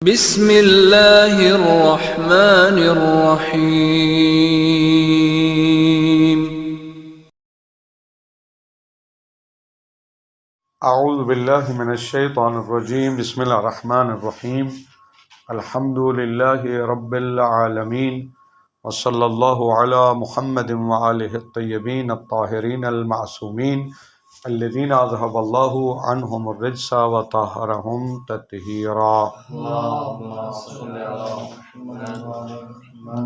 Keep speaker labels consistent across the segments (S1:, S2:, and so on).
S1: بسم اللہ الرحمن الرحیم۔
S2: اعوذ باللہ من الشیطان الرجیم، بسم اللہ الرحمن الرحیم، الحمد للہ رب العالمین، وصلی اللہ علی محمد وآلہ الطیبین الطاہرین المعصومین الذین اذہب اللہ عنہم الرجس وطہرہم تطہیرا۔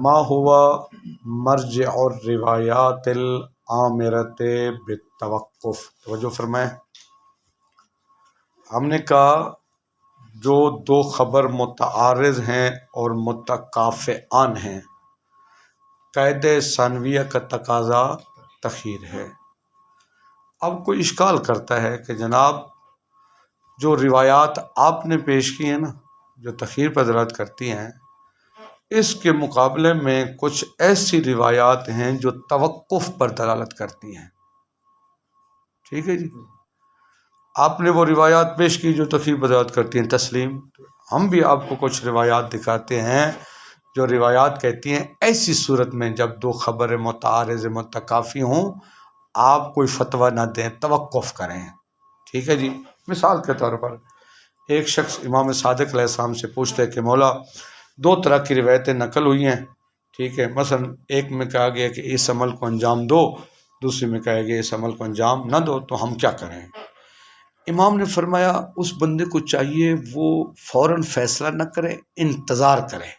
S2: ما ہوا مرجع الروایات الآمرۃ بالتوقف۔ توجہ فرمائیں، ہم نے کہا جو دو خبر متعارض ہیں اور متکافئان ہیں، قید ثانویہ کا تقاضا تخیر ہے۔ اب کوئی اشکال کرتا ہے کہ جناب جو روایات آپ نے پیش کی ہیں نا، جو تخیر پر دلالت کرتی ہیں، اس کے مقابلے میں کچھ ایسی روایات ہیں جو توقف پر دلالت کرتی ہیں۔ ٹھیک ہے جی، آپ نے وہ روایات پیش کی جو تخیر پر دلالت کرتی ہیں، تسلیم۔ ہم بھی آپ کو کچھ روایات دکھاتے ہیں جو روایات کہتی ہیں ایسی صورت میں جب دو خبریں متعارض متکافی ہوں آپ کوئی فتویٰ نہ دیں، توقف کریں۔ ٹھیک ہے جی، مثال کے طور پر ایک شخص امام صادق علیہ السلام سے پوچھتا ہے کہ مولا دو طرح کی روایتیں نقل ہوئی ہیں، ٹھیک ہے، مثلا ایک میں کہا گیا کہ اس عمل کو انجام دو، دوسری میں کہا گیا اس عمل کو انجام نہ دو، تو ہم کیا کریں؟ امام نے فرمایا اس بندے کو چاہیے وہ فوراً فیصلہ نہ کرے، انتظار کرے،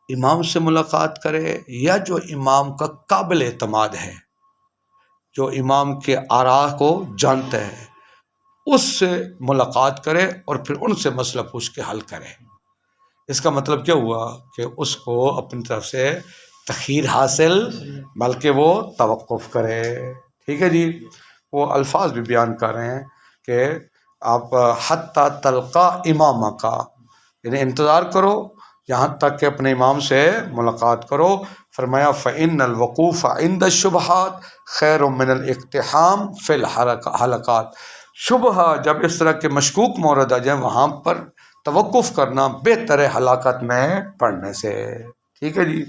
S2: امام سے ملاقات کرے، یا جو امام کا قابل اعتماد ہے، جو امام کے آراء کو جانتا ہے، اس سے ملاقات کرے اور پھر ان سے مسئلہ پوچھ کے حل کرے۔ اس کا مطلب کیا ہوا کہ اس کو اپنی طرف سے تخیر حاصل بلکہ وہ توقف کرے۔ ٹھیک ہے جی، وہ الفاظ بھی بیان کر رہے ہیں کہ آپ حتی تلقا امامک، یعنی انتظار کرو یہاں تک کہ اپنے امام سے ملاقات کرو۔ فرمایا فإن الوقوف عند الشبہات خیر من الاقتحام فی الحلقات۔ شبہ جب اس طرح کے مشکوک مورد آ جائیں وہاں پر توقف کرنا بہتر ہے حلاقت میں پڑھنے سے۔ ٹھیک ہے جی،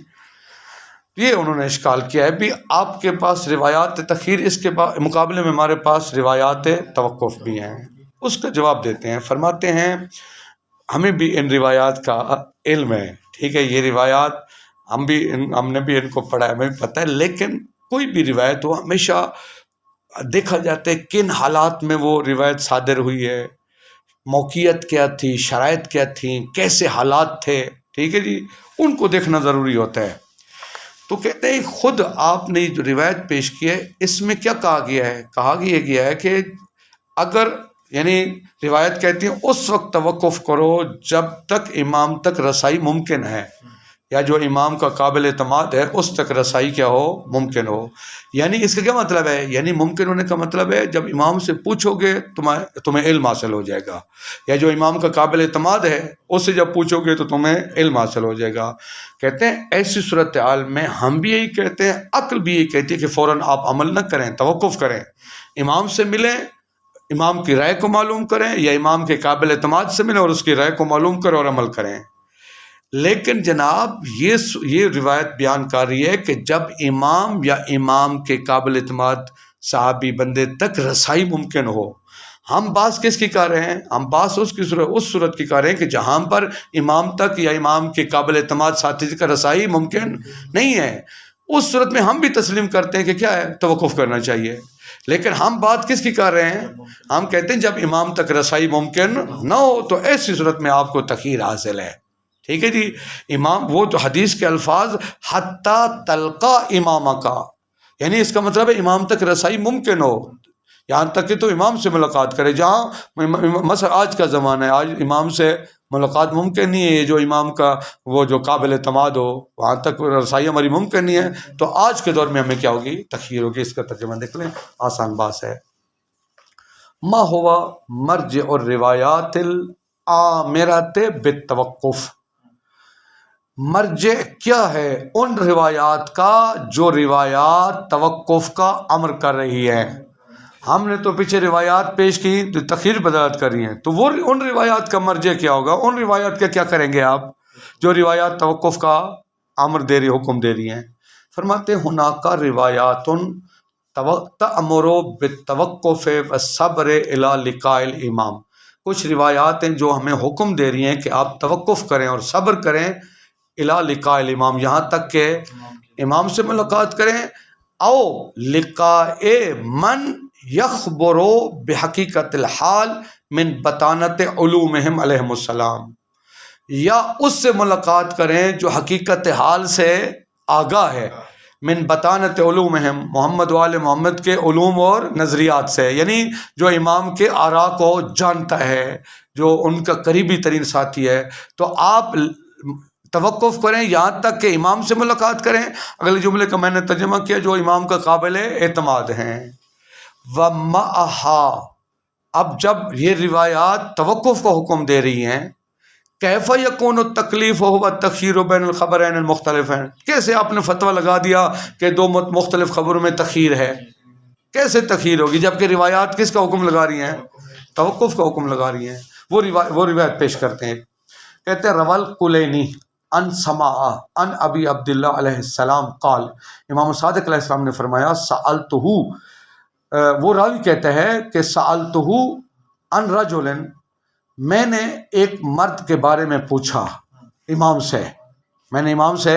S2: یہ انہوں نے اشکال کیا ہے بھی آپ کے پاس روایات تخیر، اس کے مقابلے میں ہمارے پاس روایات توقف بھی ہیں۔ اس کا جواب دیتے ہیں، فرماتے ہیں ہمیں بھی ان روایات کا علم ہے، ٹھیک ہے، یہ روایات ہم نے بھی ان کو پڑھا ہے، ہمیں بھی پتہ ہے، لیکن کوئی بھی روایت ہو ہمیشہ دیکھا جاتا ہے کن حالات میں وہ روایت صادر ہوئی ہے، موقعیت کیا تھی، شرائط کیا تھیں، کیسے حالات تھے، ٹھیک ہے جی، ان کو دیکھنا ضروری ہوتا ہے۔ تو کہتے ہیں خود آپ نے جو روایت پیش کی ہے اس میں کیا کہا گیا ہے؟ کہا گیا ہے کہ اگر یعنی روایت کہتی ہے اس وقت توقف کرو جب تک امام تک رسائی ممکن ہے، یا جو امام کا قابل اعتماد ہے اس تک رسائی کیا ہو، ممکن ہو۔ یعنی اس کا کیا مطلب ہے؟ یعنی ممکن ہونے کا مطلب ہے جب امام سے پوچھو گے تمہیں علم حاصل ہو جائے گا، یا جو امام کا قابل اعتماد ہے اس سے جب پوچھو گے تو تمہیں علم حاصل ہو جائے گا۔ کہتے ہیں ایسی صورتحال میں ہم بھی یہی کہتے ہیں، عقل بھی یہی کہتی ہے کہ فوراً آپ عمل نہ کریں، توقف کریں، امام سے ملیں، امام کی رائے کو معلوم کریں، یا امام کے قابل اعتماد سے ملیں اور اس کی رائے کو معلوم کریں اور عمل کریں۔ لیکن جناب یہ روایت بیان کر رہی ہے کہ جب امام یا امام کے قابل اعتماد صحابی بندے تک رسائی ممکن ہو۔ ہم بات کس کی کر رہے ہیں؟ ہم بات اس صورت کی کر رہے ہیں کہ جہاں پر امام تک یا امام کے قابل اعتماد ساتھی کا رسائی ممکن نہیں ہے، اس صورت میں ہم بھی تسلیم کرتے ہیں کہ کیا ہے، توقف کرنا چاہیے۔ لیکن ہم بات کس کی کر رہے ہیں؟ ہم کہتے ہیں جب امام تک رسائی ممکن نہ ہو تو ایسی صورت میں آپ کو تخیر حاصل ہے۔ ٹھیک ہے جی، امام وہ تو حدیث کے الفاظ حتی تلقا امامک، یعنی اس کا مطلب ہے امام تک رسائی ممکن ہو، یہاں تک کہ تو امام سے ملاقات کرے۔ جہاں مثلا آج کا زمانہ ہے، آج امام سے ملاقات ممکن نہیں ہے، جو امام کا وہ جو قابل اعتماد ہو وہاں تک رسائی ہماری ممکن نہیں ہے، تو آج کے دور میں ہمیں کیا ہوگی، تخیر ہوگی۔ اس کا ترجمہ دیکھ لیں، آسان بات ہے۔ ما ہوا مرجع الروایات الآمرۃ بالتوقف، مرجع کیا ہے ان روایات کا جو روایات توقف کا امر کر رہی ہے۔ ہم نے تو پیچھے روایات پیش کی جو تخیر بدلت کر رہی ہیں، تو وہ ان روایات کا مرجع کیا ہوگا؟ ان روایات کا کیا کریں گے آپ جو روایات توقف کا امر دے رہی، حکم دے رہی ہیں؟ فرماتے ہناک روایات تأمر بالتوقف والصبر الی لقاء الامام، کچھ روایات ہیں جو ہمیں حکم دے رہی ہیں کہ آپ توقف کریں اور صبر کریں الی لقاء الامام، یہاں تک کہ امام سے ملاقات کریں، او لقاء من یخبر بحقیقت الحال من بطانت علومہم علیہم السلام، یا اس سے ملاقات کریں جو حقیقت حال سے آگاہ ہے، من بطانت علومہم، محمد وآل محمد کے علوم اور نظریات سے، یعنی جو امام کے آراء کو جانتا ہے، جو ان کا قریبی ترین ساتھی ہے، تو آپ توقف کریں یہاں تک کہ امام سے ملاقات کریں۔ اگلے جملے کا میں نے ترجمہ کیا، جو امام کا قابل اعتماد ہیں۔ وَمَعَهَا، اب جب یہ روایات توقف کو حکم دے رہی ہیں، کیف یکون التکلیف وهو التخیر بین الخبرین المختلفین، کیسے آپ نے فتویٰ لگا دیا کہ دو مختلف خبروں میں تخیر ہے؟ کیسے تخیر ہوگی جبکہ روایات کس کا حکم لگا رہی ہیں؟ توقف کا حکم لگا رہی ہیں۔ وہ روایت پیش کرتے ہیں، کہتے ہیں روال کلینی ان سماع ان ابی عبداللہ علیہ السلام قال، امام صادق علیہ السلام نے فرمایا سألتہ، وہ راوی کہتا ہے کہ سألتہ ان رجل، میں نے ایک مرد کے بارے میں پوچھا امام سے، میں نے امام سے،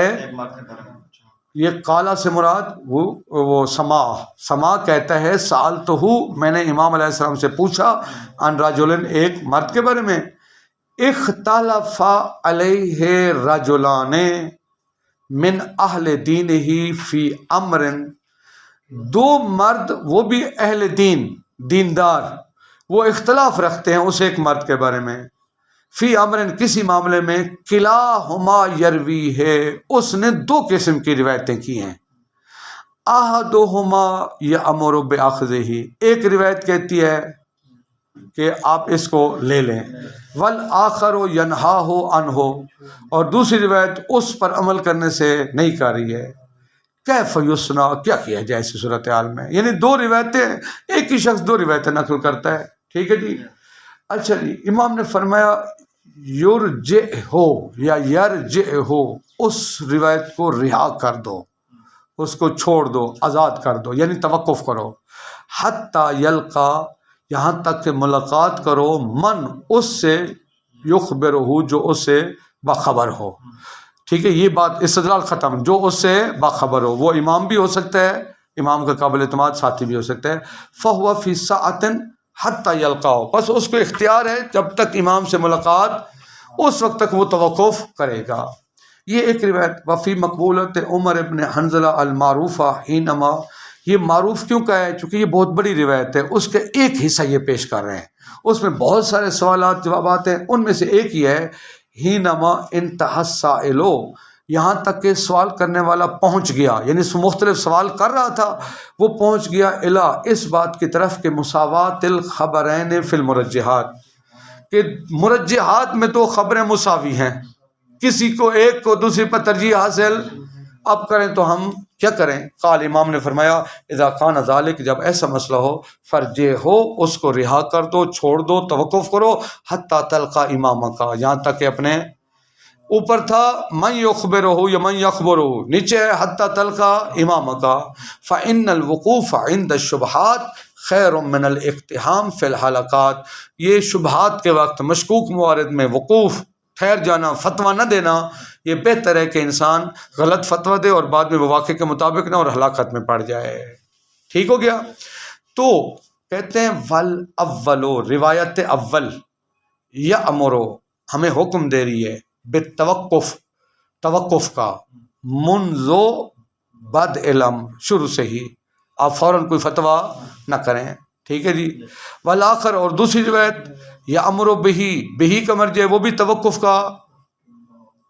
S2: یہ قالا سے مراد وہ سماع کہتا ہے سألتہ، میں نے امام علیہ السلام سے پوچھا، ان رجل، ایک مرد کے بارے میں، اختلف علیہ رجلان من اہل دینہ فی امر، دو مرد وہ بھی اہل دین، دیندار، وہ اختلاف رکھتے ہیں اس ایک مرد کے بارے میں، فی امر، کسی معاملے میں، کلاہما یروی ہے، اس نے دو قسم کی روایتیں کی ہیں، احدہما یامر باخذہ، ایک روایت کہتی ہے کہ آپ اس کو لے لیں، والآخر ینہاہ عنہ، اور دوسری روایت اس پر عمل کرنے سے نہیں کر رہی ہے، کیف یصنع، کیا کیا جائے ایسی صورتحال میں؟ یعنی دو روایتیں، ایک ہی شخص دو روایتیں نقل کرتا ہے، ٹھیک ہے جی۔ اچھا جی، امام نے فرمایا یرجع ہو یا یرجع ہو، اس روایت کو رہا کر دو، اس کو چھوڑ دو، آزاد کر دو، یعنی توقف کرو، حتی یلقا، یہاں تک کہ ملاقات کرو، من، اس سے، یخبرہ، جو اس سے باخبر ہو، ٹھیک ہے، یہ بات استدلال ختم، جو اس سے باخبر ہو، وہ امام بھی ہو سکتا ہے، امام کا قابل اعتماد ساتھی بھی ہو سکتا ہے، فہو فی ساعۃ حتی یلقاہ، بس اس کو اختیار ہے جب تک امام سے ملاقات، اس وقت تک وہ توقف کرے گا۔ یہ ایک روایت۔ وفی مقبولت عمر ابن حنظلہ المعروفہ حینما، یہ معروف کیوں کہا ہے؟ چونکہ یہ بہت بڑی روایت ہے، اس کا ایک حصہ یہ پیش کر رہے ہیں، اس میں بہت سارے سوالات جوابات ہیں، ان میں سے ایک ہی ہے حینما انتہا السائل، یہاں تک کہ سوال کرنے والا پہنچ گیا، یعنی مختلف سوال کر رہا تھا، وہ پہنچ گیا الی، اس بات کی طرف کہ مساوات الخبرین فی المرجحات، کہ مرجحات میں تو خبریں مساوی ہیں، کسی کو ایک کو دوسری پر ترجیح حاصل اب کریں تو ہم کیا کریں؟ قال، امام نے فرمایا اذا کان ذالک، جب ایسا مسئلہ ہو، فرجع ہو، اس کو رہا کر دو، چھوڑ دو، توقف کرو، حتی تلقا امامک، یہاں تک کہ اپنے اوپر تھا من یخبرہ یا من یخبرہ، نیچے ہے حتی تلقا امامک، فإن الوقوف عند الشبہات خیر من الاقتحام فی الحلقات، یہ شبہات کے وقت، مشکوک موارد میں وقوف، ٹھہر جانا، فتویٰ نہ دینا، یہ بہتر ہے کہ انسان غلط فتویٰ دے اور بعد میں وہ واقعے کے مطابق نہ اور ہلاکت میں پڑ جائے۔ ٹھیک ہو گیا؟ تو کہتے ہیں والاول، روایت اول، یامر، ہمیں حکم دے رہی ہے بالتوقف، توقف کا، منذ بد علم، شروع سے ہی، آپ فوراً کوئی فتویٰ نہ کریں، ٹھیک ہے جی۔ والآخر، اور دوسری روایت یامر بہی، بہی کا مرجع وہ بھی توقف کا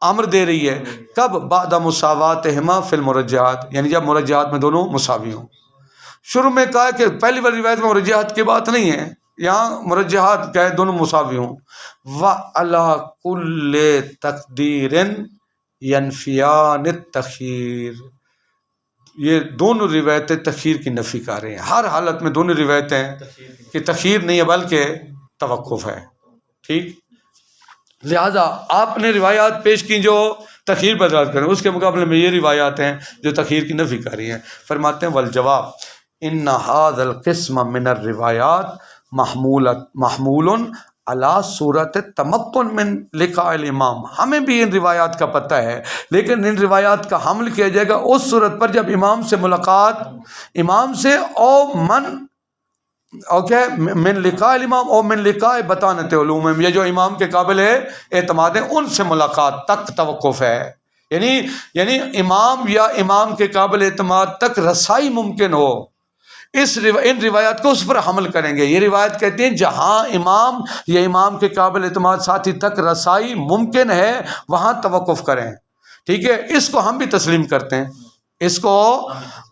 S2: امر دے رہی ہے، کب؟ بعد مساواتہما فی المرجحات، یعنی جب مرجحات میں دونوں مساوی ہوں۔ شروع میں کہا کہ پہلی والی روایت میں مرجحات کی بات نہیں ہے، یہاں مرجحات کیا ہے؟ دونوں مساوی ہوں۔ وَعَلَىٰ كُلِّ تَقْدِيرٍ يَنْفِيَانِ التَّخِيرِ، یہ دونوں روایتیں تخیر کی نفی کر رہی ہیں، ہر حالت میں دونوں روایتیں کہ تخیر نہیں ہے بلکہ توقف ہے، ٹھیک۔ لہذا آپ نے روایات پیش کی جو تخیر برداشت کریں، اس کے مقابلے میں یہ روایات ہیں جو تخیر کی نفی کر رہی ہیں۔ فرماتے ہیں والجواب ان هذا القسم من الروایات محمول علی صورت تمکن من لقاء الامام، ہمیں بھی ان روایات کا پتہ ہے، لیکن ان روایات کا حمل کیا جائے گا اس صورت پر جب امام سے ملاقات، امام سے او من لقاء الامام او من لقاء بطانۃ علوم، یہ جو امام کے قابل اعتماد ہیں ان سے ملاقات تک توقف ہے، یعنی امام یا امام کے قابل اعتماد تک رسائی ممکن ہو، ان روایات کو اس پر حمل کریں گے۔ یہ روایت کہتے ہیں جہاں امام یا امام کے قابل اعتماد ساتھی تک رسائی ممکن ہے وہاں توقف کریں، ٹھیک ہے۔ اس کو ہم بھی تسلیم کرتے ہیں، اس کو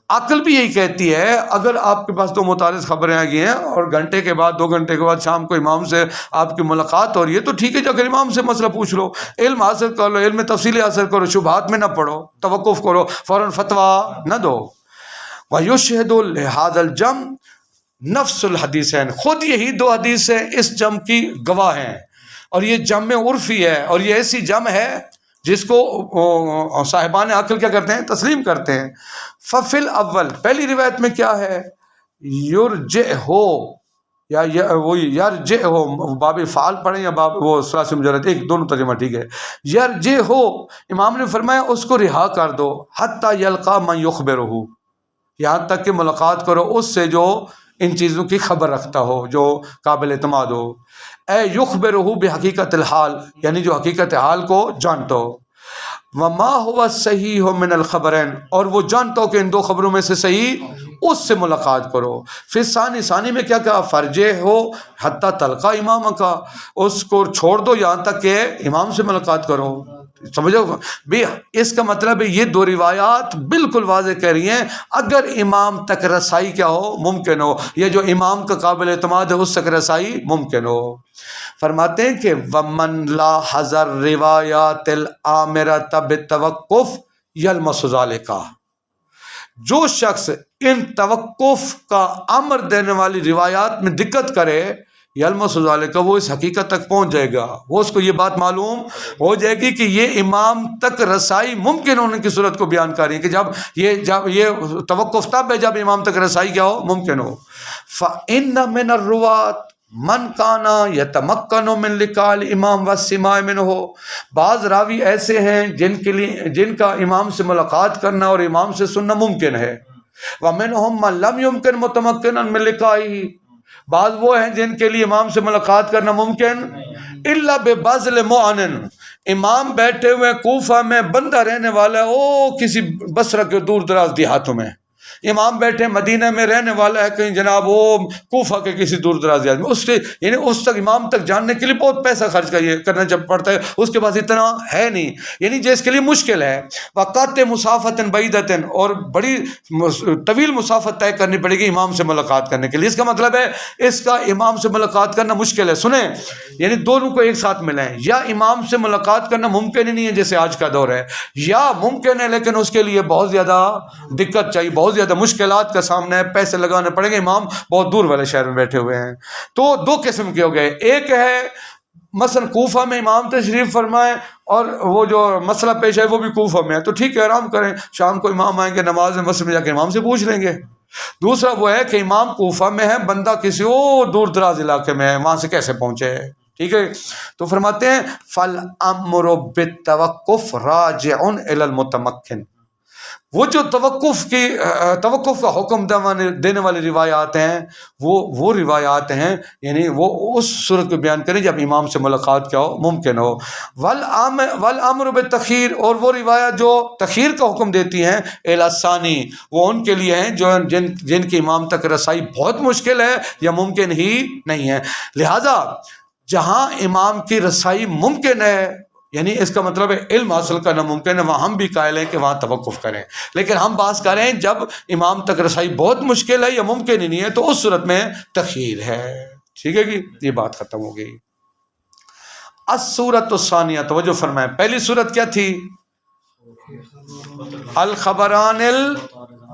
S2: عقل بھی یہی کہتی ہے۔ اگر آپ کے پاس دو متعارض خبریں آ گئی ہیں اور گھنٹے کے بعد 2 گھنٹے کے بعد شام کو امام سے آپ کی ملاقات ہو رہی ہے تو ٹھیک ہے، جا کر امام سے مسئلہ پوچھ لو، علم حاصل کر لو، علم تفصیلی حاصل کرو، شبہات میں نہ پڑو، توقف کرو، فوراً فتویٰ نہ دو۔ وَيُشْهِدُ لِهَذَا الْجَمْعِ نَفْسُ الْحَدِيثَيْنِ، خود یہی 2 حدیثیں اس جمع کی گواہ ہیں، اور یہ جمع عرفی ہے، اور یہ ایسی جمع ہے جس کو صاحبان عقل کیا کرتے ہیں، تسلیم کرتے ہیں۔ ففی الاول، پہلی روایت میں کیا ہے، یرجعہ یا یرجعہ، باب فعال پڑھیں یا باب وہ ثلاثی مجرد، ایک دونوں ترجمہ ٹھیک ہے۔ یرجعہ، امام نے فرمایا اس کو رہا کر دو، حتی یلقا من یخبرہ، یہاں تک کہ ملاقات کرو اس سے جو ان چیزوں کی خبر رکھتا ہو، جو قابل اعتماد ہو۔ اے یخبرہ بحقیقت الحال، یعنی جو حقیقت حال کو جانتا ہو۔ وما ہوا صحیح من الخبرین، اور وہ جانتا ہو کہ ان 2 خبروں میں سے صحیح، اس سے ملاقات کرو۔ پھر ثانی میں کیا کہا، فرجے ہو حتی تلقا امام کا، اس کو چھوڑ دو یہاں تک کہ امام سے ملاقات کرو۔ سمجھو بھی اس کا مطلب ہے یہ 2 روایات بالکل واضح کہہ رہی ہیں اگر امام تک رسائی کیا ہو، ممکن ہو، یہ جو امام کا قابل اعتماد ہے اس تک رسائی ممکن ہو۔ فرماتے ہیں کہ ومن لاحظ الروایات الآمرۃ بالتوقف یلمس ذلک، جو شخص ان توقف کا امر دینے والی روایات میں دقت کرے، یلمس ذلک، وہ اس حقیقت تک پہنچ جائے گا، وہ اس کو یہ بات معلوم ہو جائے گی کہ یہ امام تک رسائی ممکن ہونے کی صورت کو بیان کر رہی ہے کہ جب یہ توقف تب ہے جب امام تک رسائی کیا ہو، ممکن ہو۔ فإن من الرواة من کانا یتمکن من لقاء الامام والسماع منہ، بعض راوی ایسے ہیں جن کا امام سے ملاقات کرنا اور امام سے سننا ممکن ہے۔ ومنہم من لم یمکن متمکنا من لقائہ، بعض وہ ہیں جن کے لیے امام سے ملاقات کرنا ممکن الا ببذل معن، امام بیٹھے ہوئے کوفہ میں، بندہ رہنے والا ہے وہ کسی بصرہ کے دور دراز دیہاتوں میں، امام بیٹھے مدینہ میں، رہنے والا ہے کہیں جناب وہ کوفہ کے کسی دور دراز دیہات میں، اس کے یعنی اس تک امام تک جاننے کے لیے بہت پیسہ خرچ کرنا جب پڑتا ہے، اس کے پاس اتنا ہے نہیں، یعنی جس کے لیے مشکل ہے۔ وقت مسافت بعیدۃ، اور بڑی طویل مسافت طے کرنی پڑے گی امام سے ملاقات کرنے کے لیے، اس کا مطلب ہے اس کا امام سے ملاقات کرنا مشکل ہے۔ سنیں، یعنی دونوں کو ایک ساتھ ملیں، یا امام سے ملاقات کرنا ممکن ہی نہیں ہے جیسے آج کا دور ہے، یا ممکن ہے لیکن اس کے لیے بہت زیادہ دقت چاہیے، بہت زیادہ مشکلات کا سامنا ہے، پیسے لگانے پڑیں گے، امام بہت دور والے شہر میں بیٹھے ہوئے ہیں۔ تو 2 قسم کے ہو گئے، ایک ہے مثلا کوفہ میں امام تشریف فرمائیں اور وہ جو مسئلہ پیش ہے وہ بھی کوفہ میں ہے، تو ٹھیک ہے آرام کریں، شام کو امام آئیں گے نماز میں مسجد میں جا کے امام سے پوچھ لیں گے۔ دوسرا وہ ہے کہ امام کوفہ میں ہے، بندہ کسی اور دور دراز علاقے میں ہے، وہاں سے کیسے پہنچے ہے، ٹھیک ہے۔ تو فرماتے ہیں فالامر بالتوقف راجع الی المتمکن، وہ جو توقف کا حکم دینے والی روایات ہیں وہ روایات ہیں، یعنی وہ اس صورت کو بیان کریں جب امام سے ملاقات کیا ہو، ممکن ہو۔ والامر بالتخیر، اور وہ روایات جو تخیر کا حکم دیتی ہیں الی الثانی، وہ ان کے لیے ہیں جو جن کی امام تک رسائی بہت مشکل ہے یا ممکن ہی نہیں ہے۔ لہذا جہاں امام کی رسائی ممکن ہے، یعنی اس کا مطلب ہے علم حاصل کرنا ممکن ہے، وہاں ہم بھی قائل ہیں کہ وہاں توقف کریں، لیکن ہم بات کر رہے ہیں جب امام تک رسائی بہت مشکل ہے یا ممکن ہی نہیں ہے تو اس صورت میں تخیر ہے، ٹھیک ہے کہ یہ بات ختم ہو گئی۔ الصورۃ الثانیہ، توجہ فرمائیں، پہلی صورت کیا تھی، الخبران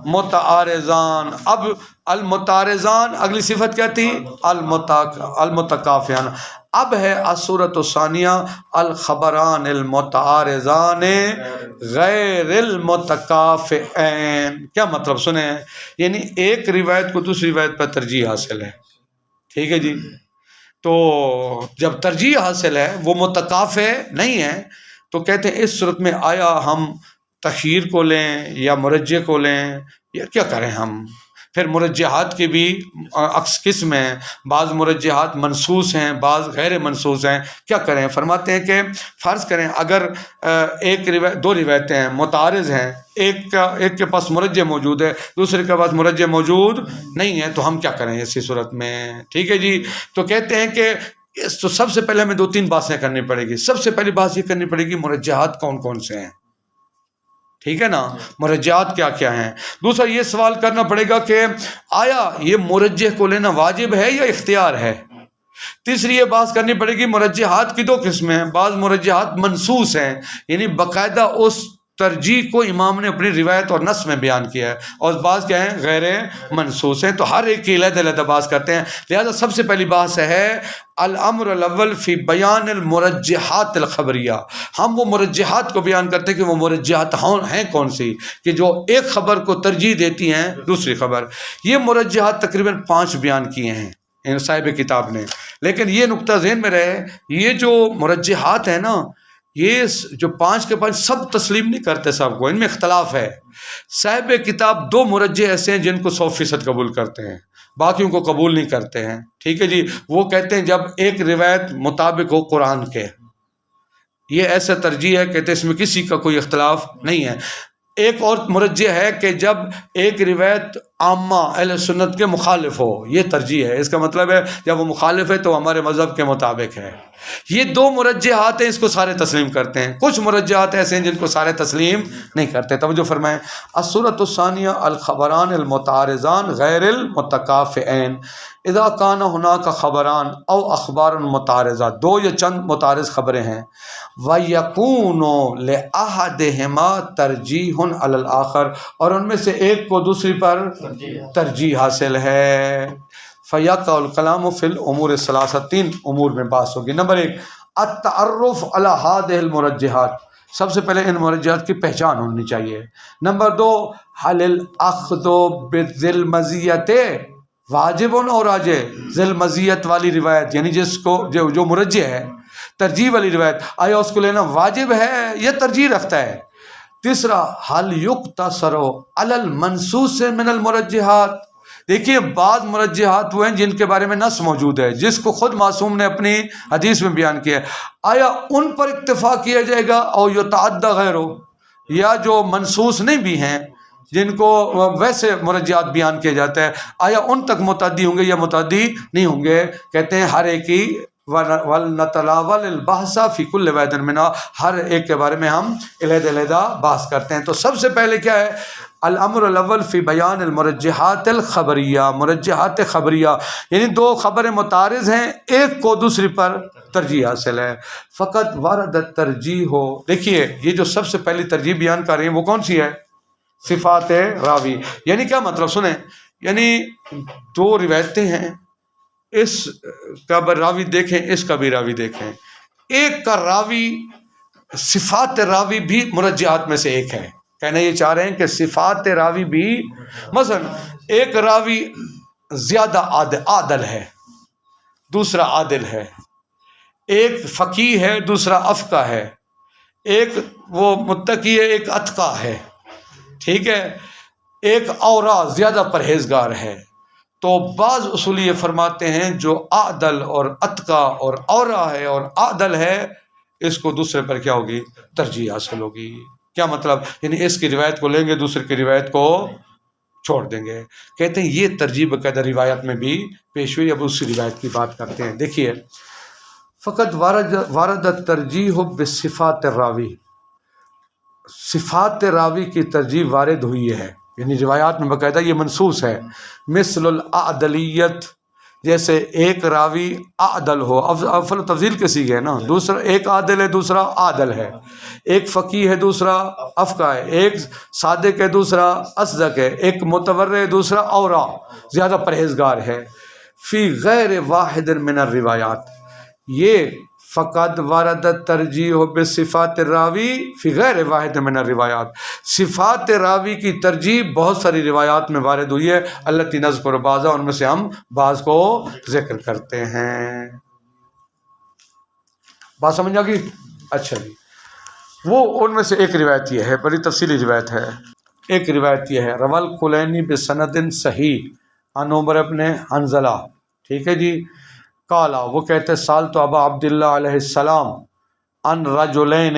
S2: متعارضان. اب المتعارضان اگلی صفت کیا تھی؟ المتکافیان. اب ہے الصورۃ الثانیہ الخبران المتعارضان غیر المتکافئین. کیا مطلب سنیں؟ یعنی ایک روایت کو دوسری روایت پر ترجیح حاصل ہے. ٹھیک ہے جی. تو جب ترجیح حاصل ہے وہ متکافئ نہیں ہے تو کہتے ہیں اس صورت میں آیا ہم تخیر کو لیں یا مرجح کو لیں یا کیا کریں ہم؟ پھر مرجحات کی بھی قسم ہیں. بعض مرجحات منصوص ہیں، بعض غیر منصوص ہیں. کیا کریں؟ فرماتے ہیں کہ فرض کریں اگر دو روایتیں ہیں متعارض ہیں، ایک کے پاس مرجح موجود ہے، دوسرے کے پاس مرجح موجود نہیں ہے، تو ہم کیا کریں ایسی صورت میں؟ ٹھیک ہے جی. تو کہتے ہیں کہ تو سب سے پہلے ہمیں 2-3 باتیں کرنی پڑے گی. سب سے پہلی بات یہ کرنی پڑے گی مرجحات کون کون سے ہیں. ٹھیک ہے نا، مرجحات کیا کیا ہیں. دوسرا یہ سوال کرنا پڑے گا کہ آیا یہ مرجح کو لینا واجب ہے یا اختیار ہے. تیسری یہ بات کرنی پڑے گی مرجحات کی 2 قسمیں ہیں. بعض مرجحات منصوص ہیں، یعنی باقاعدہ اس ترجیح کو امام نے اپنی روایت اور نص میں بیان کیا ہے، اور بعض کیا ہیں غیر منصوص ہیں. تو ہر ایک کی علیحدہ علیحدہ بات کرتے ہیں. لہذا سب سے پہلی بات ہے الامر الاول فی بیان المرجحات الخبریہ. ہم وہ مرجحات کو بیان کرتے ہیں کہ وہ مرجحات ہیں کون سی کہ جو ایک خبر کو ترجیح دیتی ہیں دوسری خبر. یہ مرجحات تقریباً 5 بیان کیے ہیں صاحب کتاب نے. لیکن یہ نقطہ ذہن میں رہے، یہ جو مرجحات ہیں نا، یہ جو 5 کے 5 سب تسلیم نہیں کرتے، سب کو ان میں اختلاف ہے. صاحب کتاب 2 مرجح ایسے ہیں جن کو 100% قبول کرتے ہیں، باقیوں کو قبول نہیں کرتے ہیں. ٹھیک ہے جی. وہ کہتے ہیں جب ایک روایت مطابق ہو قرآن کے، یہ ایسا ترجیح ہے، کہتے ہیں اس میں کسی کا کوئی اختلاف نہیں ہے. ایک اور مرجح ہے کہ جب ایک روایت عامہ اہل سنت کے مخالف ہو، یہ ترجیح ہے. اس کا مطلب ہے جب وہ مخالف ہے تو ہمارے مذہب کے مطابق ہے. یہ 2 مرجحات ہیں، اس کو سارے تسلیم کرتے ہیں. کچھ مرجحات ایسے ہیں جن کو سارے تسلیم نہیں کرتے. توجہ فرمائیں. الصورۃ الثانیہ الخبران المتعارضان غیر المتکافئین اذا کان هناک خبران او اخبار متعارضہ. 2 یا چند متعارض خبریں ہیں، وَيَكُونُ لِأَحَدِهِمَا تَرْجِيحٌ عَلَى الْآخَرِ، اور ان میں سے ایک کو دوسری پر ترجیح حاصل ہے. فَيَقَعُ الْكَلَامُ فِي الْأُمُورِ الثَّلَاثَةِ. 3 امور میں بحث ہوگی. نمبر 1 التعرف علی هذه المرجحات. سب سے پہلے ان مرجحات کی پہچان ہونی چاہیے. نمبر 2 هل الأخذ بذی المزیت واجب اور راجح. ذی المزیت والی روایت یعنی جس کو جو مرجح ہے، ترجیح والی روایت، آیا اس کو لینا واجب ہے یا ترجیح رکھتا ہے. تیسرا حل یقتصر علی المنصوص من المرجحات. دیکھیے بعض مرجحات وہ ہیں جن کے بارے میں نص موجود ہے، جس کو خود معصوم نے اپنی حدیث میں بیان کیا ہے، آیا ان پر اکتفا کیا جائے گا اور یتعدی غیرہ، یا جو منصوص نہیں بھی ہیں جن کو ویسے مرجحات بیان کیا جاتا ہے، آیا ان تک متعدی ہوں گے یا متعدی نہیں ہوں گے. کہتے ہیں ہر ایک کی وَلْنَتَنَاوَلِ الْبَحْثَ فِي كُلِّ وَاحِدٍ مِنْهَا. ہر ایک کے بارے میں ہم علیحدہ علیحدہ بحث کرتے ہیں. تو سب سے پہلے کیا ہے؟ الامر الاول فی بیان المرجحات الخبریہ. مرجحات خبریہ یعنی 2 خبریں متعارض ہیں، ایک کو دوسری پر ترجیح حاصل ہے. فقط وارد ترجیح ہو. دیکھیے یہ جو سب سے پہلی ترجیح بیان کر رہے ہیں وہ کون سی ہے؟ صفات راوی. یعنی کیا مطلب سنیں، یعنی 2 روایتیں ہیں، اس کا بھی راوی دیکھیں، اس کا بھی راوی دیکھیں. ایک کا راوی، صفات راوی بھی مرجحات میں سے ایک ہے. کہنا یہ چاہ رہے ہیں کہ صفات راوی بھی، مثلا ایک راوی زیادہ عادل ہے، دوسرا عادل ہے. ایک فقیہ ہے، دوسرا افقہ ہے. ایک وہ متقی ہے، ایک اتقی ہے. ٹھیک ہے. ایک اورا زیادہ پرہیزگار ہے. تو بعض اصولی یہ فرماتے ہیں جو عادل اور اتقی اور اورا ہے اور عادل ہے، اس کو دوسرے پر کیا ہوگی؟ ترجیح حاصل ہوگی. کیا مطلب؟ یعنی اس کی روایت کو لیں گے، دوسرے کی روایت کو چھوڑ دیں گے. کہتے ہیں یہ ترجیح باقاعدہ روایت میں بھی پیش ہوئی. اب اسی روایت کی بات کرتے ہیں. دیکھیے فقط وارد ترجیح بصفات الراوی. صفات راوی کی ترجیح وارد ہوئی ہے، یعنی روایات میں باقاعدہ یہ منصوص ہے. مثل العدلیت، جیسے ایک راوی عادل ہو، افضل و تفضیل کے سیغے ہے نا، دوسرا ایک عادل ہے دوسرا عادل ہے، ایک فقیہ ہے دوسرا افقہ ہے، ایک صادق ہے دوسرا اصدق ہے، ایک متورع ہے دوسرا اورا زیادہ پرہیزگار ہے۔ فی غیر واحد من الروایات، یہ فقط وردت ترجیح بصفات الراوی فی غیر واحد من الروایات، صفات راوی کی ترجیح بہت ساری روایات میں وارد ہوئی ہے، التی نذکر بعضا، ان میں سے ہم بعض کو ذکر کرتے ہیں۔ بات سمجھ آ گئی؟ اچھا جی، وہ ان میں سے ایک روایت یہ ہے، بڑی تفصیلی روایت ہے۔ ایک روایت یہ ہے، روال کلینی بسند صحیح عن عمر بن حنظلہ، ٹھیک ہے جی، قالا، وہ کہتے سال تو ابا عبداللہ علیہ السلام ان رجلین،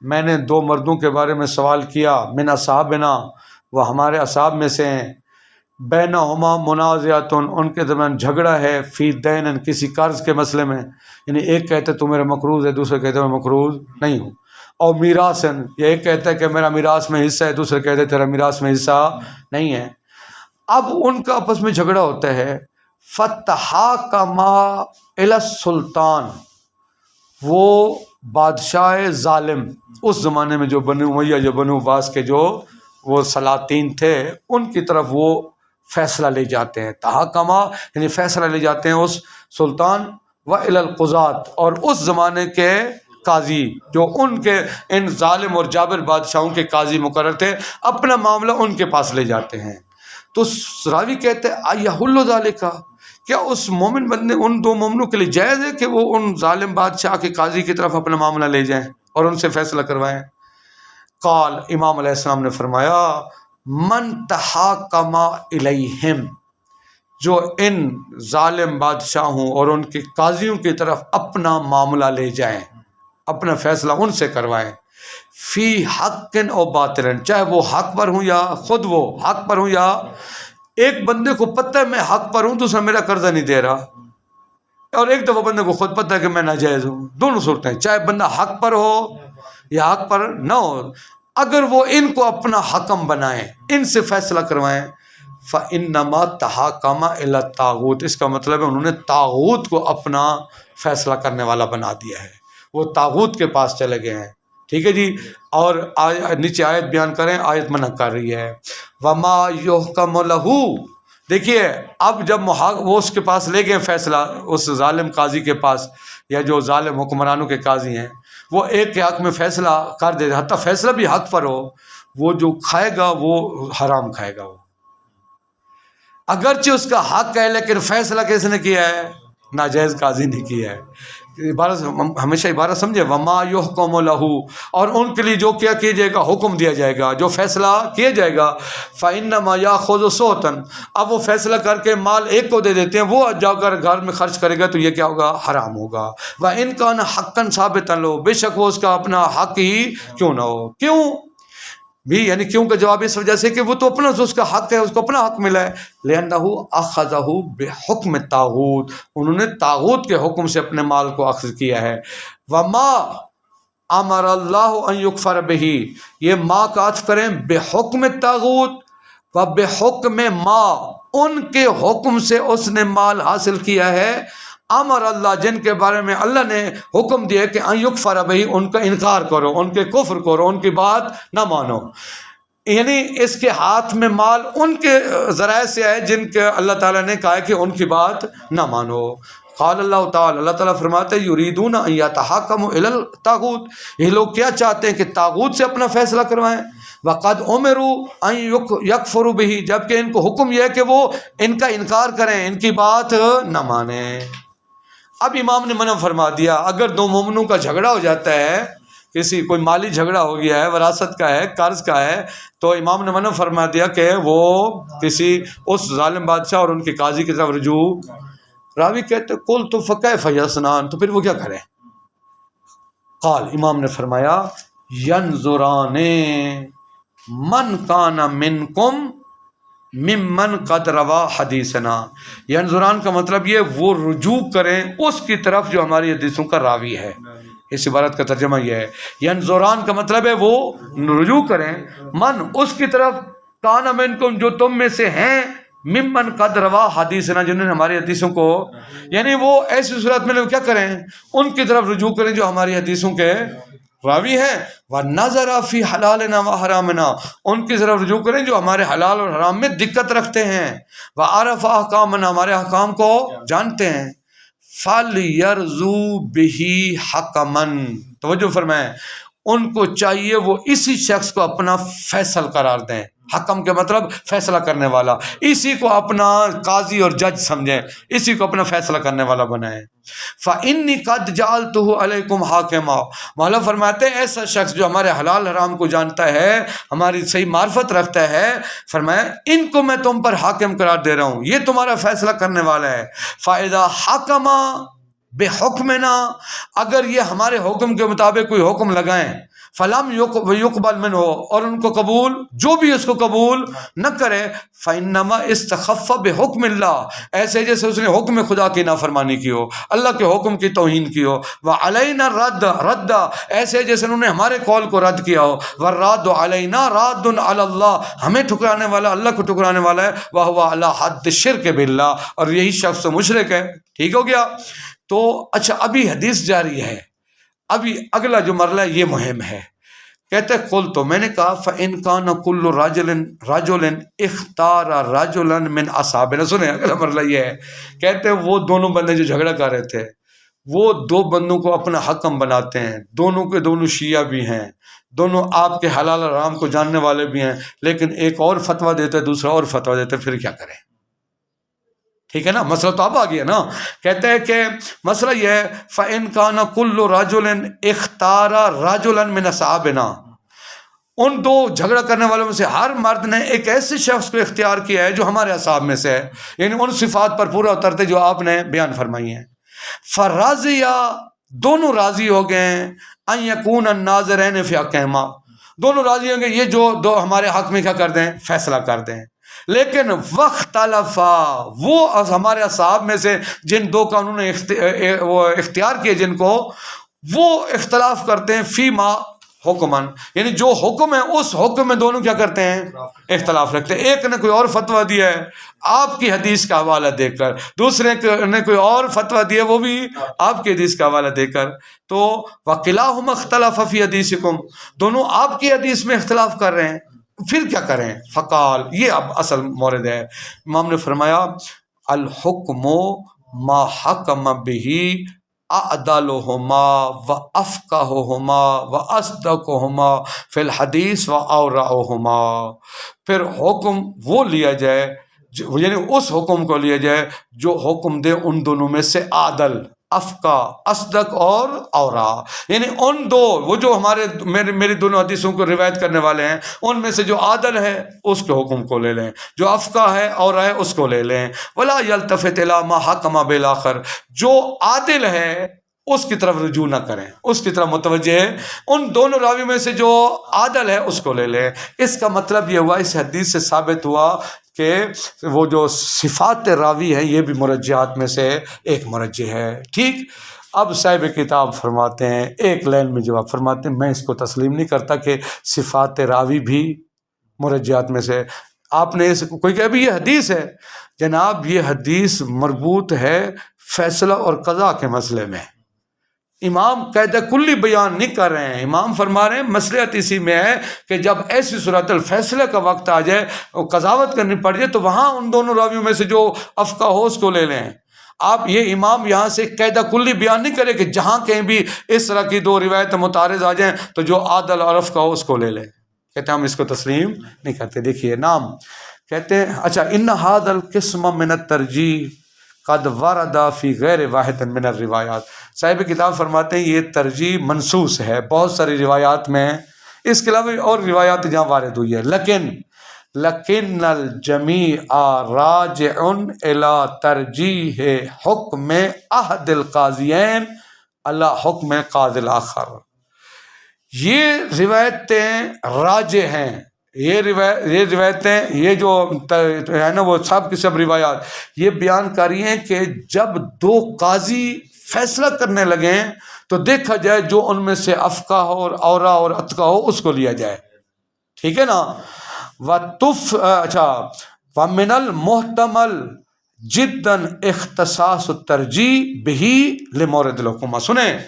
S2: میں نے دو مردوں کے بارے میں سوال کیا، من اصحابنا، وہ ہمارے اصحاب میں سے ہیں، بینہما منازعۃ، ان کے درمیان جھگڑا ہے، فی دین، کسی قرض کے مسئلے میں، یعنی ایک کہتے تو میرا مقروض ہے، دوسرے کہتے میں مقروض نہیں ہوں، اور میراثن، یہ ایک کہتا ہے کہ میرا میراث میں حصہ ہے، دوسرے کہتے تیرا میراث میں حصہ نہیں ہے۔ اب ان کا آپس میں جھگڑا ہوتا ہے، فتحاکما الی السلطان، وہ بادشاہ ظالم، اس زمانے میں جو بنو امیہ، جو بنو عباس کے جو وہ سلاطین تھے، ان کی طرف وہ فیصلہ لے جاتے ہیں، تحاکما یعنی فیصلہ لے جاتے ہیں اس سلطان، و الی القضاة، اور اس زمانے کے قاضی جو ان کے ان ظالم اور جابر بادشاہوں کے قاضی مقرر تھے، اپنا معاملہ ان کے پاس لے جاتے ہیں۔ تو راوی کہتے ایحل ذالک، کیا اس مومن بندے، ان دو مومنوں کے لیے جائز ہے کہ وہ ان ظالم بادشاہ کے قاضی کی طرف اپنا معاملہ لے جائیں اور ان سے فیصلہ کروائیں؟ قال، امام علیہ السلام نے فرمایا، من تحاکم الیہم، جو ان ظالم بادشاہوں اور ان کے قاضیوں کی طرف اپنا معاملہ لے جائیں، اپنا فیصلہ ان سے کروائیں، فی حق او باطل، چاہے وہ حق پر ہوں یا خود وہ حق پر ہوں، یا ایک بندے کو پتہ ہے میں حق پر ہوں، دوسرا میرا قرضہ نہیں دے رہا، اور ایک دفعہ بندے کو خود پتہ ہے کہ میں ناجائز ہوں، دونوں صورتیں، چاہے بندہ حق پر ہو یا حق پر نہ ہو، اگر وہ ان کو اپنا حکم بنائیں، ان سے فیصلہ کروائیں، فَإِنَّمَا تَحَاكَمَ إِلَى الطَّاغُوتِ، اس کا مطلب ہے انہوں نے طاغوت کو اپنا فیصلہ کرنے والا بنا دیا ہے، وہ طاغوت کے پاس چلے گئے ہیں، ٹھیک ہے جی۔ اور نیچے آیت بیان کریں، آیت منع کر رہی ہے، وَمَا يُحْكَمُ لَهُ، دیکھیے اب جب وہ اس کے پاس لے گئے فیصلہ، اس ظالم قاضی کے پاس، یا جو ظالم حکمرانوں کے قاضی ہیں، وہ ایک کے حق میں فیصلہ کر دے، حتیٰ فیصلہ بھی حق پر ہو، وہ جو کھائے گا وہ حرام کھائے گا، وہ اگرچہ اس کا حق ہے، لیکن فیصلہ کس نے کیا ہے؟ ناجائز قاضی نے کیا ہے۔ عبارت ہمیشہ عبارت سمجھے، وما یحکم لہ، اور ان کے لیے جو کیا جائے گا، حکم دیا جائے گا، جو فیصلہ کیا جائے گا، فإنما یاخذ صوتا، اب وہ فیصلہ کر کے مال ایک کو دے دیتے ہیں، وہ جا کر گھر میں خرچ کرے گا تو یہ کیا ہوگا؟ حرام ہوگا۔ وإن کان حقا ثابتا لہ، بے شک وہ اس کا اپنا حق ہی کیوں نہ ہو، کیوں بھی، یعنی کیوں کا جواب اس وجہ سے کہ وہ تو اپنا، اس کا حق ہے، اس کو اپنا حق ملا ہے، لأنہ اخذہ بحکم طاغوت، انہوں نے طاغوت کے حکم سے اپنے مال کو اخذ کیا ہے۔ وما امر اللہ ان یکفر بہ، یہ ما کا عطف کریں بحکم طاغوت، و بحکم ما، ان کے حکم سے اس نے مال حاصل کیا ہے، امر اللہ، جن کے بارے میں اللہ نے حکم دیا کہ ان یکفر بہ، ان کا انکار کرو، ان کے کفر کرو، ان کی بات نہ مانو، یعنی اس کے ہاتھ میں مال ان کے ذرائع سے ہے جن کے اللہ تعالیٰ نے کہا ہے کہ ان کی بات نہ مانو۔ قال اللہ تعالیٰ، اللہ تعالیٰ فرماتے ہیں، یریدون ان یتحاکموا الی الطاغوت، یہ لوگ کیا چاہتے ہیں کہ طاغوت سے اپنا فیصلہ کروائیں، وقد امروا ان یکفروا بہ، جبکہ ان کو حکم یہ ہے کہ وہ ان کا انکار کریں، ان کی بات نہ مانیں۔ اب امام نے منع فرما دیا، اگر دو مومنوں کا جھگڑا ہو جاتا ہے، کسی کوئی مالی جھگڑا ہو گیا ہے، وراثت کا ہے، قرض کا ہے، تو امام نے منع فرما دیا کہ وہ کسی اس ظالم بادشاہ اور ان کے قاضی کی طرف رجوع۔ راوی کہتے قلت فکیف یصنعان، تو پھر وہ کیا کریں؟ قال، امام نے فرمایا، ینظران من کان منکم ممن قد روا حدیثنا، ینظران کا مطلب یہ وہ رجوع کریں اس کی طرف جو ہماری حدیثوں کا راوی ہے، اس عبارت کا ترجمہ یہ ہے، ینظران کا مطلب ہے وہ رجوع کریں، من اس کی طرف، کان منکم جو تم میں سے ہیں، ممن قد روا حدیثنا، جنہوں نے ہماری حدیثوں کو، یعنی وہ ایسی صورت میں لوگ کیا کریں، ان کی طرف رجوع کریں جو ہماری حدیثوں کے راوی ہیں، وَنَظَرَ فِي حَلَالِنَا وَحَرَامِنَا، ان کی طرف رجوع کریں جو ہمارے حلال اور حرام میں دقت رکھتے ہیں، وَعَرَفَ أَحْكَامَنَا، ہمارے احکام کو جانتے ہیں، فَلْيَرْزُوا بِهِ حَكَمًا، توجہ فرمائیں، ان کو چاہیے وہ اسی شخص کو اپنا فیصل قرار دیں، حکم کے مطلب فیصلہ کرنے والا، اسی کو اپنا قاضی اور جج سمجھیں، اسی کو اپنا فیصلہ کرنے والا بنائیں۔ فَإِنِّي قَدْ جَعَلْتُهُ عَلَيْكُمْ حَاكِمًا، مولا فرماتے ہیں ایسا شخص جو ہمارے حلال حرام کو جانتا ہے، ہماری صحیح معرفت رکھتا ہے، فرمایا ان کو میں تم پر حاکم قرار دے رہا ہوں، یہ تمہارا فیصلہ کرنے والا ہے۔ فَإِذَا حَكَمَ بِحُكْمِنَا، اگر یہ ہمارے حکم کے مطابق کوئی حکم لگائیں، فلم یقبل منہ، اور ان کو قبول، جو بھی اس کو قبول نہ کرے، فإنما استخف بحکم اللہ، ایسے جیسے اس نے حکم خدا کی نافرمانی کی ہو، اللہ کے حکم کی توہین کی ہو، وعلینا رد، ایسے جیسے انہوں نے ہمارے قول کو رد کیا ہو، والراد علینا راد علی اللہ، ہمیں ٹھکرانے والا اللہ کو ٹھکرانے والا ہے، وہو علی حد شرک باللہ، اور یہی شخص مشرک ہے۔ ٹھیک ہو گیا؟ تو اچھا ابھی حدیث جاری ہے، ابھی اگلا جو مرحلہ ہے یہ مہم ہے۔ کہتے قل، تو میں نے کہا فَإِن كَانَ كُلُّ رَجُلٍ اخْتَارَ رَجُلًا مِنْ أَصْحَابِنَا، سنیں اگلا مرحلہ یہ ہے، کہتے وہ دونوں بندے جو جھگڑا کر رہے تھے، وہ دو بندوں کو اپنا حکم بناتے ہیں، دونوں کے دونوں شیعہ بھی ہیں، دونوں آپ کے حلال اور حرام کو جاننے والے بھی ہیں، لیکن ایک اور فتویٰ دیتا ہے دوسرا اور فتویٰ دیتا ہے، پھر کیا کریں؟ ٹھیک ہے نا، مسئلہ تو اب آ گیا نا۔ کہتے ہیں کہ مسئلہ یہ ہے فَإِن كَانَ كُلُّ رَجُلٍ اخْتَارَ رَجُلًا مِنْ أَصْحَابِنَا، ان دو جھگڑا کرنے والوں میں سے ہر مرد نے ایک ایسے شخص کو اختیار کیا ہے جو ہمارے اصحاب میں سے ہے، یعنی ان صفات پر پورا اترتے جو آپ نے بیان فرمائی ہیں، فَرَاضِيَا، دونوں راضی ہو گئے ہیں، أَن يَكُونَ النَّاظِرَيْنِ فِي حَقِّهِمَا، دونوں راضی ہوں گے یہ جو دو ہمارے حق میں کیا کر دیں، فیصلہ کر دیں، لیکن وختلفا، وہ ہمارے اصحاب میں سے جن دو قانون نے اختیار کیے جن کو، وہ اختلاف کرتے ہیں فیما حکمن، یعنی جو حکم ہے اس حکم میں دونوں کیا کرتے ہیں، اختلاف رکھتے ہیں۔ ایک نے کوئی اور فتویٰ دیا ہے آپ کی حدیث کا حوالہ دے کر، دوسرے نے کوئی اور فتویٰ دیا وہ بھی آپ کی حدیث کا حوالہ دے کر، تو وَقِلَاهُمَا اخْتَلَفَ فِي حَدِيثِكُمْ، دونوں آپ کی حدیث میں اختلاف کر رہے ہیں، پھر کیا کریں؟ فقال، یہ اب اصل مورد ہے، امام نے فرمایا الحکم ما حکم بہ اعدلہما وافقہہما واصدقہما فی الحدیث واورعہما، پھر حکم وہ لیا جائے، یعنی اس حکم کو لیا جائے جو حکم دے ان دونوں میں سے عادل، افقا، اصدق اور اورا، یعنی ان دو، وہ جو ہمارے میری دونوں حدیثوں کو روایت کرنے والے ہیں ان میں سے جو عادل ہے اس کے حکم کو لے لیں، جو افقا ہے اورا ہے اس کو لے لیں، ولا یلتفت الی ما حکم بالآخر، جو عادل ہے اس کی طرف رجوع نہ کریں، اس کی طرف متوجہ ہے، ان دونوں راوی میں سے جو عادل ہے اس کو لے لیں۔ اس کا مطلب یہ ہوا، اس حدیث سے ثابت ہوا کہ وہ جو صفات راوی ہیں یہ بھی مرجحات میں سے ایک مرجح ہے۔ ٹھیک، اب صاحب کتاب فرماتے ہیں، ایک لائن میں جواب فرماتے ہیں، میں اس کو تسلیم نہیں کرتا کہ صفات راوی بھی مرجحات میں سے، آپ نے کوئی کہ ابھی یہ حدیث ہے، جناب یہ حدیث مربوط ہے فیصلہ اور قضاء کے مسئلے میں، امام قاعدہ کلی بیان نہیں کر رہے ہیں، امام فرما رہے ہیں مصلحت اسی میں ہے کہ جب ایسی صورت الفیصلہ کا وقت آ جائے، قضاوت کرنی پڑ جائے، تو وہاں ان دونوں راویوں میں سے جو افقہ ہو اس کو لے لیں۔ آپ یہ امام یہاں سے قاعدہ کلی بیان نہیں کرے کہ جہاں کہیں بھی اس طرح کی دو روایت متعارض آ جائیں تو جو عادل اور افقہ ہو اس کو لے لیں، کہتے ہیں ہم اس کو تسلیم نہیں کرتے۔ دیکھیے نام کہتے ہیں، اچھا ان ھذا القسم من الترجیح قد ورد فی غیر واحد من الروایات، صاحب کتاب فرماتے ہیں یہ ترجیح منصوص ہے بہت ساری روایات میں، اس کے علاوہ اور روایات جہاں وارد ہوئی ہے، لیکن الجمیع راجع الی ترجیح حکم احد القاضیین علی حکم قاضی الاخر، یہ روایتیں راجع ہیں، یہ روایتیں، یہ جو ہے نا وہ سب کی سب روایات یہ بیان کری ہیں کہ جب دو قاضی فیصلہ کرنے لگیں تو دیکھا جائے جو ان میں سے افقہ ہو اور اورا اور اتقا ہو اس کو لیا جائے، ٹھیک ہے نا۔ ومن المحتمل جداً اختصاص الترجیح بہی لمورد الحکومہ. سنیں،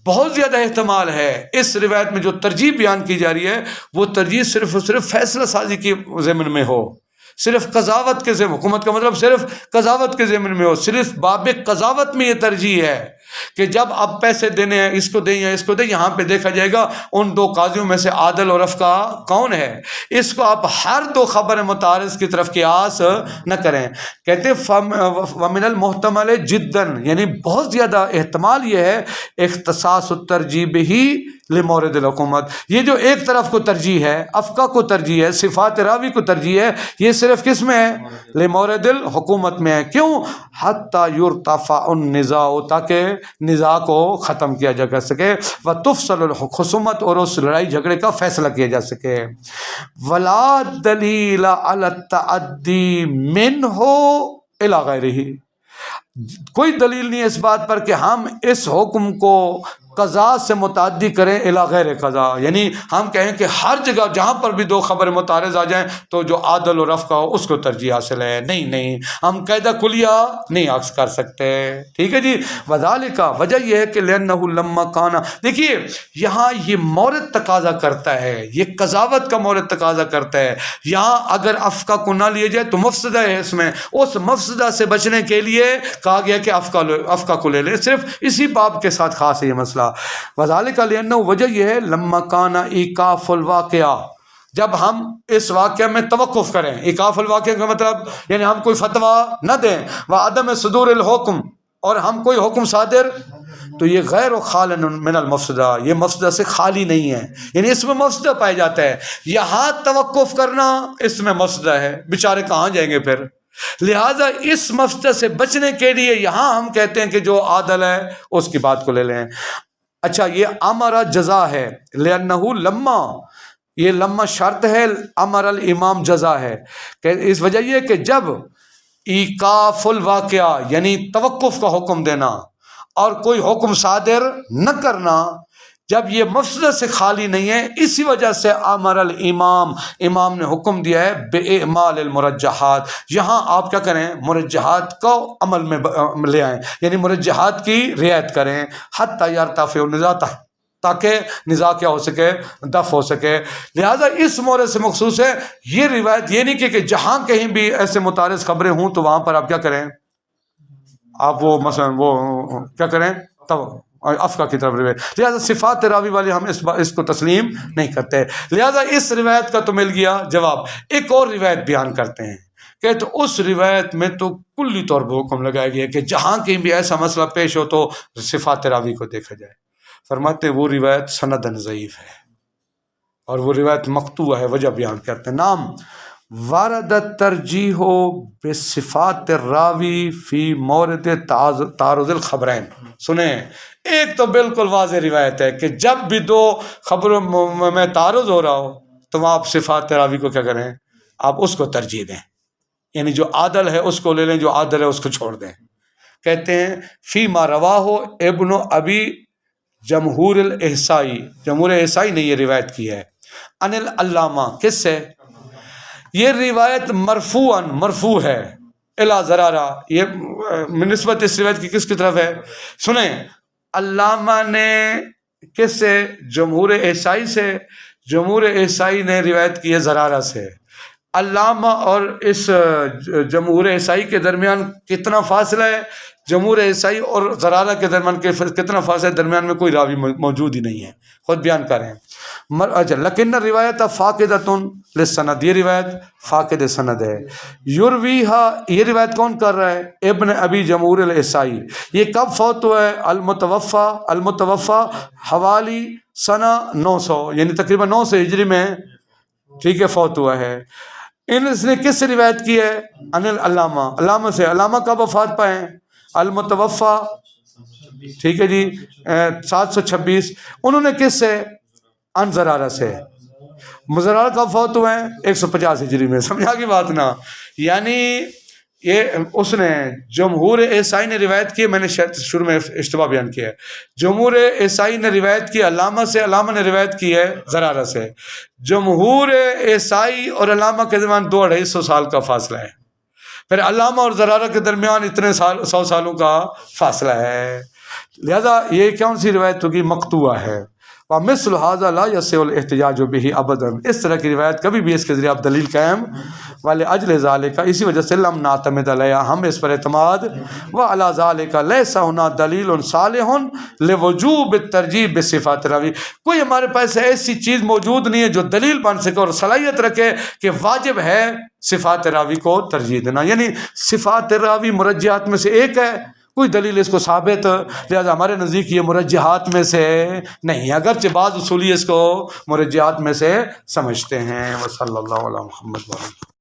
S2: بہت زیادہ احتمال ہے اس روایت میں جو ترجیح بیان کی جا رہی ہے وہ ترجیح صرف اور صرف فیصلہ سازی کے ضمن میں ہو، صرف قضاوت کے ضمن، حکومت کا مطلب صرف قضاوت کے ضمن میں ہو، صرف باب قضاوت میں یہ ترجیح ہے کہ جب اب پیسے دینے ہیں اس کو دیں یا اس کو دیں، یہاں پہ دیکھا جائے گا ان دو قاضیوں میں سے عادل اور افقہ کون ہے. اس کو آپ ہر دو خبر متعارض کی طرف قیاس نہ کریں. کہتے ومن المحتمل جداً، یعنی بہت زیادہ احتمال یہ ہے اختصاص الترجیح بہی لمورد الحکومت، یہ جو ایک طرف کو ترجیح ہے، افقہ کو ترجیح ہے، صفات راوی کو ترجیح ہے، یہ صرف کس میں ہے؟ لمورد الحکومت میں ہے. کیوں؟ حتی یرتفع النزاع، تاکہ نزاع کو ختم کیا جا سکے، وتفصل الخصومت، اور اس لڑائی جھگڑے کا فیصلہ کیا جا سکے. ولا دلیل علی التعدی منہ الی غیرہ، کوئی دلیل نہیں اس بات پر کہ ہم اس حکم کو قضاء سے متعدی کریں الی غیر قضاء، یعنی ہم کہیں کہ ہر جگہ جہاں پر بھی دو خبر متعارض آ جائیں تو جو عادل اور افقہ ہو اس کو ترجیح حاصل ہے. نہیں، ہم قاعدہ کلیہ نہیں عکس کر سکتے. ٹھیک ہے جی. وذالک، وجہ یہ ہے کہ لأنہ لما کان، دیکھیے یہاں یہ مورد تقاضا کرتا ہے، یہ قضاوت کا مورد تقاضا کرتا ہے. یہاں اگر افقہ کو نہ لیے جائے تو مفسدہ ہے اس میں، اس مفسدہ سے بچنے کے لیے کہا گیا کہ افقہ کو لے لیں. صرف اسی باب کے ساتھ خاص ہے یہ مسئلہ. وذالک لأنہ، وجہ یہ ہے لما کان ایقاف الواقعہ، جب ہم اس واقعہ میں توقف کریں. ایقاف الواقعہ کا مطلب یعنی ہم کوئی فتویٰ نہ دیں، وعدم صدور الحکم، اور ہم کوئی حکم صادر، تو یہ غیر خال من المفسدہ، یہ مفسدہ سے خالی نہیں ہے، یعنی اس میں مفسدہ پایا جاتا ہے. یہاں توقف کرنا اس میں مفسدہ ہے، بیچارے کہاں جائیں گے پھر. لہٰذا اس مفسدہ سے بچنے کے لیے یہاں ہم کہتے ہیں کہ جو عادل ہے اس کی بات کو لے لیں. اچھا، یہ امر جزا ہے، لأنہ لما، یہ لما شرط ہے، امر الامام جزا ہے، کہ اس وجہ یہ کہ جب ایقاف الواقعہ یعنی توقف کا حکم دینا اور کوئی حکم صادر نہ کرنا، جب یہ مفسدہ سے خالی نہیں ہے، اسی وجہ سے امر الامام، امام نے حکم دیا ہے باعمال المرجحات. یہاں آپ کیا کریں؟ مرجحات کو عمل میں لے آئیں، یعنی مرجحات کی رعایت کریں. حتی یرتفع النزاع، تاکہ نزاع کیا ہو سکے؟ دفع ہو سکے. لہٰذا اس مورد سے مخصوص ہے یہ روایت. یہ نہیں کہ جہاں کہیں بھی ایسے متعارض خبریں ہوں تو وہاں پر آپ کیا کریں؟ آپ وہ مثلا وہ کیا کریں؟ افقہ کی طرف روایت. لہٰذا صفات راوی والے ہم اس کو تسلیم نہیں کرتے. لہٰذا اس روایت کا تو مل گیا جواب. ایک اور روایت بیان کرتے ہیں کہ تو اس روایت میں تو کلی طور پر حکم لگایا گیا کہ جہاں کہیں بھی ایسا مسئلہ پیش ہو تو صفات راوی کو دیکھا جائے. فرماتے وہ روایت سندن ضعیف ہے اور وہ روایت مقطوع ہے. وجہ بیان کرتے ہیں. نام وارد ترجیح بصفات الراوی فی مورد تعارض الخبرین. سنیں، ایک تو بالکل واضح روایت ہے کہ جب بھی دو خبروں میں تعارض ہو رہا ہو تو وہاں آپ صفات راوی کو کیا کریں؟ آپ اس کو ترجیح دیں، یعنی جو عادل ہے اس کو لے لیں، جو عادل ہے اس کو چھوڑ دیں. کہتے ہیں فی ما رواہ ابن ابی جمہور الاحسائی، جمہور احسائی نے یہ روایت کی ہے. ان العلامہ، کس سے؟ یہ روایت مرفوع ہے الی زرارہ. یہ نسبت اس روایت کی کس کی طرف ہے؟ سنیں، علامہ نے کس سے؟ جمہور احسائی سے. جمہور احسائی نے روایت کی ہے زرارہ سے. علامہ اور اس جمہور احسائی کے درمیان کتنا فاصلہ ہے؟ جمہور احسائی اور زرارہ کے درمیان کتنا فاصلہ ہے؟ درمیان میں کوئی راوی موجود ہی نہیں ہے. خود بیان کریں. لیکن روایت فاقدۃ للسند، یہ روایت فاقد سند ہے. یرویہا، یہ روایت کون کر رہا ہے؟ ابن ابی جمہور الاحسائی. یہ کب فوت ہوا ہے؟ المتوفى حوالی سنہ 900، یعنی تقریباً 900 ہجری میں، ٹھیک ہے، فوت ہوا ہے. اس نے کس سے روایت کی ہے؟ ان العلامہ، علامہ سے. علامہ کب وفات پائے؟ المتوفى، ٹھیک ہے جی، 726. انہوں نے کس سے؟ ان زرارہ سے. زرارہ کب فوت ہوئے ہیں؟ 150 ہجری میں. سمجھا کی بات نا؟ یعنی یہ اس نے جمہور عیسائی نے روایت کی، میں نے شاید شروع میں اشتباہ بیان کیا ہے، جمہور عیسائی نے روایت کی علامہ سے، علامہ نے روایت کی ہے زرارہ سے۔ جمہور عیسائی اور علامہ کے درمیان 200-250 سال کا فاصلہ ہے، پھر علامہ اور زرارہ کے درمیان اتنے 100 سالوں کا فاصلہ ہے، لہذا یہ کون سی روایت ہوگی؟ مقطوعہ ہے۔ وَمِثْلُ هَذَا لَا يَصِحُ الْاحْتِجَاجُ بِهِ أَبَدًا، اس طرح کی روایت کبھی بھی اس کے ذریعے آپ دلیل قائم وَلِأَجْلِ ذَلِكَ، اسی وجہ سے لَمْ نَعْتَمِدْ عَلَيْهَا، ہم اس پر اعتماد وَعَلَى ذَلِكَ لَيْسَ هُنَا دَلِيلٌ صَالِحٌ لِوُجُوبِ التَّرْجِيحِ بِصِفَاتِ الراوی، کوئی ہمارے پاس ایسی چیز موجود نہیں ہے جو دلیل بن سکے اور صلاحیت رکھے کہ واجب ہے صفات راوی کو ترجیح دینا، یعنی صفات راوی مرجحات میں سے ایک ہے، کوئی دلیل اس کو ثابت، لہذا ہمارے نزدیک یہ مرجحات میں سے نہیں، اگرچہ بعض اصولی اس کو مرجحات میں سے سمجھتے ہیں۔ وصلی اللہ علی محمد وعلی